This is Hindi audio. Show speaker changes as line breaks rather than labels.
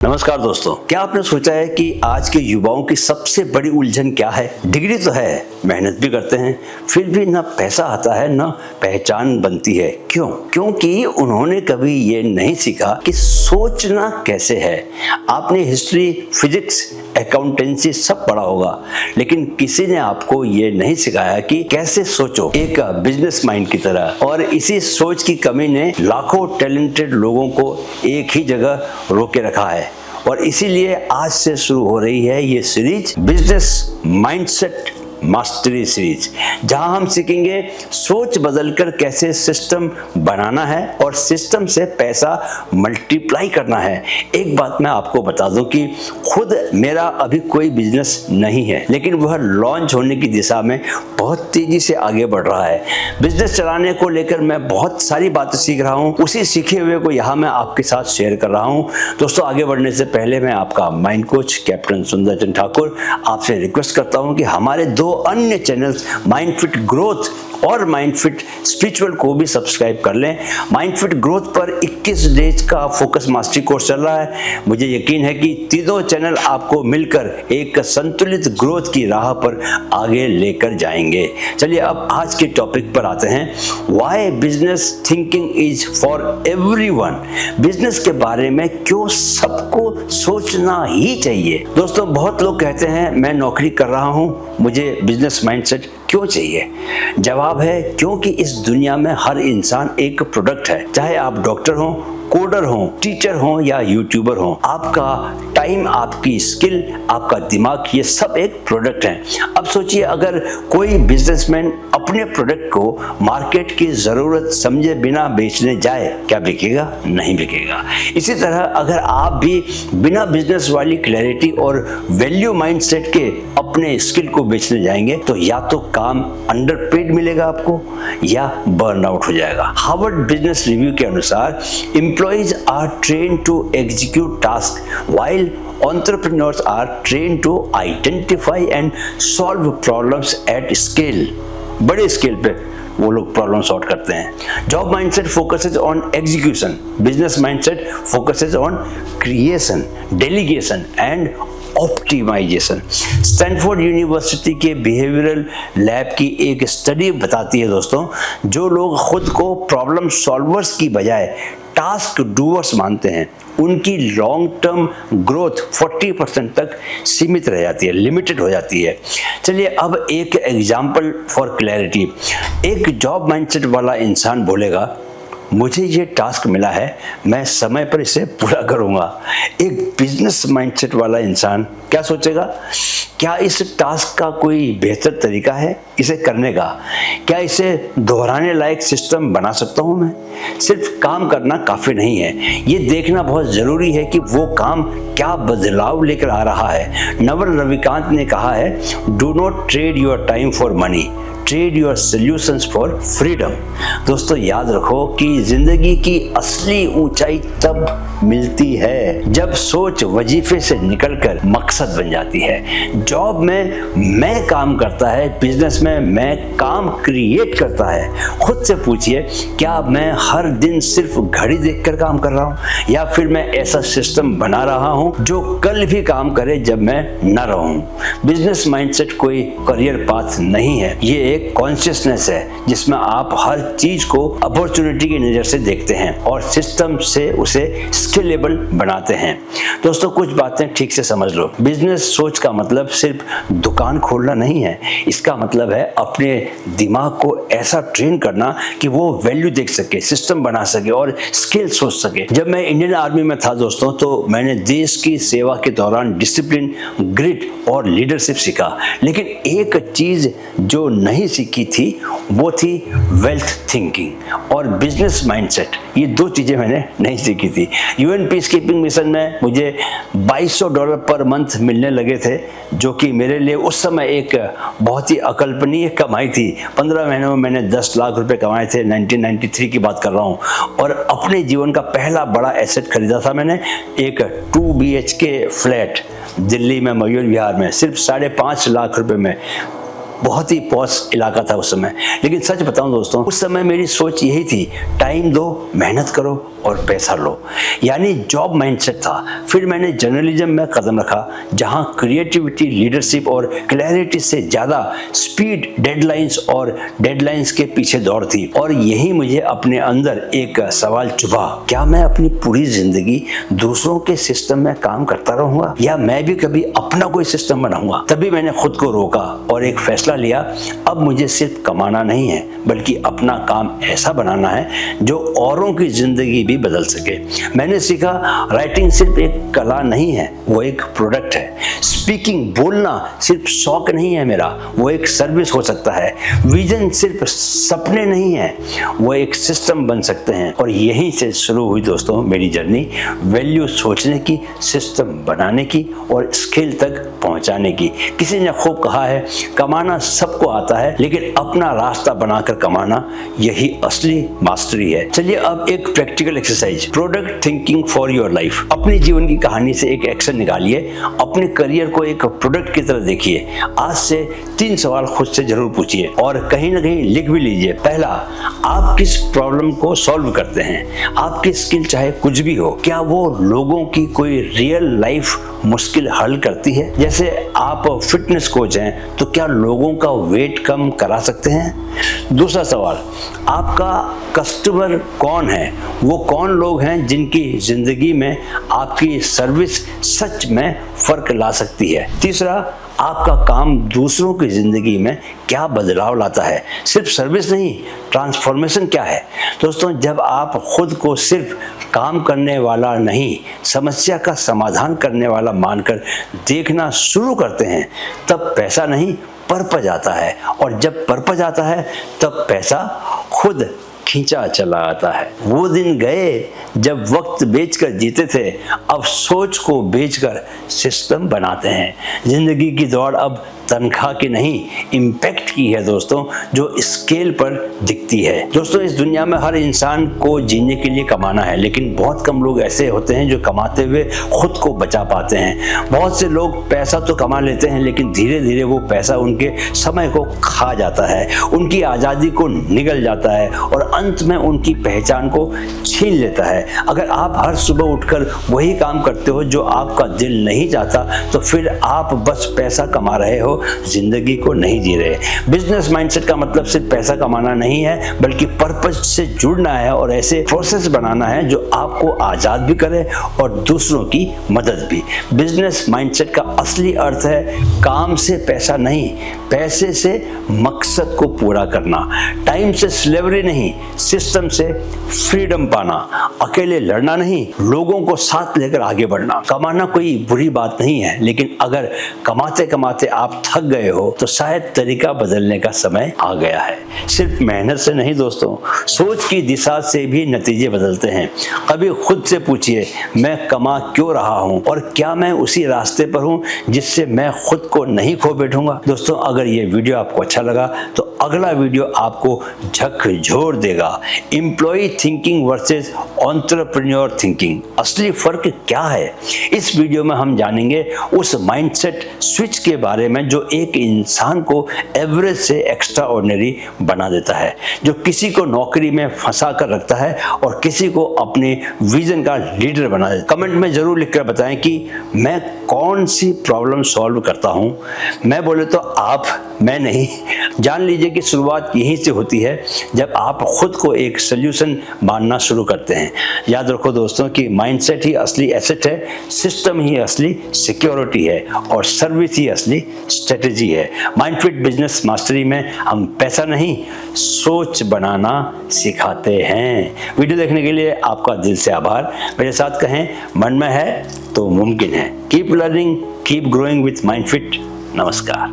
नमस्कार दोस्तों, क्या आपने सोचा है कि आज के युवाओं की सबसे बड़ी उलझन क्या है? डिग्री तो है, मेहनत भी करते हैं, फिर भी ना पैसा आता है ना पहचान बनती है। क्यों? क्योंकि उन्होंने कभी ये नहीं सीखा कि सोचना कैसे है। आपने हिस्ट्री, फिजिक्स, अकाउंटेंसी सब पढ़ा होगा, लेकिन किसी ने आपको ये नहीं सिखाया कि कैसे सोचो एक बिजनेस माइंड की तरह। और इसी सोच की कमी ने लाखों टैलेंटेड लोगों को एक ही जगह रोके रखा है। और इसीलिए आज से शुरू हो रही है ये series, business mindset mastery series, जहां हम सीखेंगे सोच बदलकर कैसे सिस्टम बनाना है और सिस्टम से पैसा मल्टीप्लाई करना है। एक बात मैं आपको बता दूं कि खुद मेरा अभी कोई बिजनेस नहीं है, लेकिन वह लॉन्च होने की दिशा में बहुत तेजी से आगे बढ़ रहा है। बिजनेस चलाने को लेकर मैं बहुत सारी बातें सीख रहा हूं, उसी सीखे हुए को यहाँ मैं आपके साथ शेयर कर रहा हूं। दोस्तों, आगे बढ़ने से पहले मैं आपका माइंड कोच कैप्टन सुंदरचंद ठाकुर आपसे रिक्वेस्ट करता हूं कि हमारे दो अन्य चैनल्स माइंड फिट ग्रोथ और माइंड फिट स्पिरिचुअल को भी सब्सक्राइब कर लें। माइंड फिट ग्रोथ पर 21 डेज का फोकस मास्टरी कोर्स चल रहा है। मुझे यकीन है कि तीनों चैनल आपको मिलकर एक संतुलित ग्रोथ की राह पर आगे लेकर जाएंगे। चलिए अब आज के टॉपिक पर आते हैं। Why business thinking is for everyone. Business के बारे में क्यों सबको सोचना ही चाहिए। दोस्तों, बहुत लोग कहते हैं मैं नौकरी कर रहा हूं, मुझे बिजनेस माइंडसेट क्यों चाहिए? जवाब है क्योंकि इस दुनिया में हर इंसान एक प्रोडक्ट है। चाहे आप डॉक्टर हो, कोडर हो, टीचर हो या यूट्यूबर हो, आपका टाइम, आपकी स्किल, आपका दिमाग, ये सब एक प्रोडक्ट है। अब सोचिए, अगर कोई बिजनेसमैन अपने प्रोडक्ट को मार्केट की जरूरत समझे बिना बेचने जाए, क्या बिकेगा? नहीं बिकेगा। इसी तरह अगर आप भी बिना बिजनेस वाली क्लैरिटी और वैल्यू माइंडसेट के अपने स्किल को बेचने जाएंगे तो या तो काम अंडरपेड मिलेगा आपको या बर्नआउट हो जाएगा। हार्वर्ड बिजनेस रिव्यू के अनुसार employees are trained to execute tasks while entrepreneurs are trained to identify and solve problems at scale। बड़े स्केल पे वो लोग प्रॉब्लम सॉल्व करते हैं। Job mindset focuses on execution, business mindset focuses on creation, delegation and optimization. Stanford University के बिहेवियरल लैब की एक स्टडी बताती है दोस्तों, जो लोग खुद को प्रॉब्लम सॉल्वर्स की बजाय टास्क डूअर्स मानते हैं, उनकी लॉन्ग टर्म ग्रोथ 40% तक सीमित रह जाती है, लिमिटेड हो जाती है। चलिए अब एक एग्जांपल फॉर क्लैरिटी। एक जॉब माइंडसेट वाला इंसान बोलेगा, मुझे ये टास्क मिला है, मैं समय पर इसे पूरा करूंगा। एक बिजनेस माइंडसेट वाला इंसान क्या सोचेगा? क्या इस टास्क का कोई बेहतर तरीका है इसे करने का? क्या इसे दोहराने लायक सिस्टम बना सकता हूं मैं? सिर्फ काम करना काफी नहीं है, ये देखना बहुत जरूरी है कि वो काम क्या बदलाव लेकर आ रहा है। नवल रविकांत ने कहा है, do not trade your time for money, trade your solutions for freedom. दोस्तों, याद रखो कि जिंदगी की असली ऊंचाई तब मिलती है जब सोच वजीफे से निकलकर मकसद बन जाती है। जॉब में मैं काम करता है, बिजनेस में मैं काम क्रिएट करता है। खुद से पूछिए, क्या मैं हर दिन सिर्फ घड़ी देखकर काम कर रहा हूं या फिर मैं ऐसा सिस्टम बना रहा हूं जो कल भी काम करे जब मैं न रहूं? बिजनेस माइंडसेट कोई करियर पाथ नहीं है, ये एक कॉन्शियसनेस है जिसमें आप हर चीज को अपॉर्चुनिटी की नजर से देखते हैं और सिस्टम से उसे स्केलेबल बनाते हैं। दोस्तों, कुछ बातें ठीक से समझ लो। बिजनेस सोच का मतलब सिर्फ दुकान खोलना नहीं है, इसका मतलब है अपने दिमाग को ऐसा ट्रेन करना कि वो वैल्यू देख सके, सिस्टम बना सके और स्किल सोच सके। जब मैं इंडियन आर्मी में था दोस्तों, तो मैंने देश की सेवा के दौरान डिसिप्लिन, ग्रिट और लीडरशिप सीखा, लेकिन एक चीज जो नहीं सीखी थी वो थी वेल्थ थिंकिंग और बिजनेस माइंडसेट। ये दो चीजें मैंने नहीं सीखी थी। यूएन पीस कीपिंग मिशन में मुझे $2200 पर मंथ मिलने लगे थे, जो कि मेरे लिए उस समय एक बहुत ही अकल्पनीय कमाई थी। 15 महीनों में मैंने 10 लाख रुपए कमाए थे। 1993 की बात कर रहा हूँ। और अपने जीवन का पहला बड़ा एसेट खरीदा था मैंने, एक 2 BHK फ्लैट दिल्ली में, मयूर विहार में, सिर्फ 5.5 लाख रुपए में। बहुत ही पॉश इलाका था उस समय। लेकिन सच बताऊं दोस्तों, उस समय मेरी सोच यही थी, टाइम दो, मेहनत करो और पैसा लो, यानी जॉब माइंडसेट था। फिर मैंने जर्नलिज्म में कदम रखा, जहां क्रिएटिविटी, लीडरशिप और क्लैरिटी से ज़्यादा स्पीड, डेडलाइंस के पीछे दौड़ थी। और यही मुझे अपने अंदर एक सवाल चुभा, क्या मैं अपनी पूरी जिंदगी दूसरों के सिस्टम में काम करता रहूंगा, या मैं भी कभी अपना कोई सिस्टम बनाऊंगा? तभी मैंने खुद को रोका और एक फैसला लिया, अब मुझे सिर्फ कमाना नहीं है, बल्कि अपना काम ऐसा बनाना है जो औरों की जिंदगी भी बदल सके। मैंने सीखा, राइटिंग सिर्फ एक कला नहीं है, वो एक प्रोडक्ट है। स्पीकिंग, बोलना सिर्फ शौक नहीं है मेरा, वो एक सर्विस हो सकता है। विजन सिर्फ सपने नहीं है, वो एक सिस्टम बन सकते हैं। और यहीं से शुरू हुई दोस्तों मेरी जर्नी, वैल्यू सोचने की, सिस्टम बनाने की और स्किल तक पहुंचाने की। किसी ने खूब कहा है, कमाना सबको आता है, लेकिन अपना रास्ता बनाकर कमाना, यही असली मास्टरी है। चलिए अब एक practical exercise, product thinking for your life. अपनी जीवन की कहानी से एक एक्शन निकालिए, अपने करियर को एक प्रोडक्ट की तरह देखिए। आज से 3 सवाल खुद से जरूर पूछिए और कहीं ना कहीं लिख भी लीजिए। पहला, आप किस प्रॉब्लम को सॉल्व करते हैं? आपकी स्किल चाहे कुछ भी हो, क्या वो लोगों की कोई रियल लाइफ मुश्किल हल करती है? जैसे आप फिटनेस कोच हैं, तो क्या लोगों का वेट कम करा सकते हैं? दूसरा सवाल, आपका कस्टमर कौन है? वो कौन लोग हैं जिनकी जिंदगी में आपकी सर्विस सच में फर्क ला सकती है? तीसरा, आपका काम दूसरों की जिंदगी में क्या बदलाव लाता है? सिर्फ सर्विस नहीं, ट्रांसफॉर्मेशन क्या है? दोस्तों, जब आप खुद को सिर्फ काम करने वाला नहीं, समस्या का समाधान करने वाला मानकर देखना शुरू करते हैं, तब पैसा नहीं, पर्पस आता है। और जब पर्पस आता है, तब पैसा खुद खींचा चला आता है। वो दिन गए जब वक्त बेचकर जीते थे, अब सोच को बेचकर सिस्टम बनाते हैं। जिंदगी की दौड़ अब तनख्वाह की नहीं, इम्पैक्ट की है दोस्तों, जो स्केल पर दिखती है। दोस्तों, इस दुनिया में हर इंसान को जीने के लिए कमाना है, लेकिन बहुत कम लोग ऐसे होते हैं जो कमाते हुए खुद को बचा पाते हैं। बहुत से लोग पैसा तो कमा लेते हैं, लेकिन धीरे धीरे वो पैसा उनके समय को खा जाता है, उनकी आज़ादी को निगल जाता है और अंत में उनकी पहचान को छीन लेता है। अगर आप हर सुबह उठकर वही काम करते हो जो आपका दिल नहीं चाहता, तो फिर आप बस पैसा कमा रहे हो, जिंदगी को नहीं जी रहे। बिजनेस माइंडसेट का मतलब सिर्फ पैसा कमाना नहीं है, बल्कि पर्पस से जुड़ना है और ऐसे प्रोसेस बनाना है जो आपको आजाद भी करे और दूसरों की मदद भी। बिजनेस माइंडसेट का असली अर्थ है काम से पैसा नहीं, पैसे से मकसद को पूरा करना। टाइम से स्लेवरी नहीं, सिस्टम से फ्रीडम पाना। अकेले लड़ना नहीं, लोगों को साथ लेकर आगे बढ़ना। कमाना कोई बुरी बात नहीं है, लेकिन अगर कमाते कमाते आप थक गए हो, तो शायद तरीका बदलने का समय आ गया है। सिर्फ मेहनत से नहीं दोस्तों, सोच की दिशा से भी नतीजे बदलते हैं। कभी खुद से पूछिए, मैं कमा क्यों रहा हूं और क्या मैं उसी रास्ते पर हूं जिससे मैं खुद को नहीं खो बैठूंगा। दोस्तों, अगर ये वीडियो आपको अच्छा लगा तो अगला वीडियो आपको झकझोर देगा। Employee thinking versus entrepreneur thinking, असली फर्क क्या है? इस वीडियो में हम जानेंगे उस माइंडसेट स्विच के बारे में जो एक इंसान को एवरेज से एक्स्ट्रा ऑर्डिनरी बना देता है, जो किसी को नौकरी में फंसा कर रखता है और किसी को अपने विजन का लीडर बना देता है। कमेंट में जरूर लिखकर बताएं कि मैं कौन सी प्रॉब्लम सॉल्व करता हूं। मैं बोले तो आप, मैं नहीं। जान लीजिए कि शुरुआत यहीं से होती है, जब आप खुद को एक सोल्यूशन मानना शुरू करते हैं। याद रखो दोस्तों कि माइंडसेट ही असली एसेट है, सिस्टम ही असली सिक्योरिटी है और सर्विस ही असली स्ट्रेटेजी है। माइंडफिट बिजनेस मास्टरी में हम पैसा नहीं, सोच बनाना सिखाते हैं। वीडियो देखने के लिए आपका दिल से आभार। मेरे साथ कहें, मन में है तो मुमकिन है। Keep learning, keep growing with Mindfit. नमस्कार।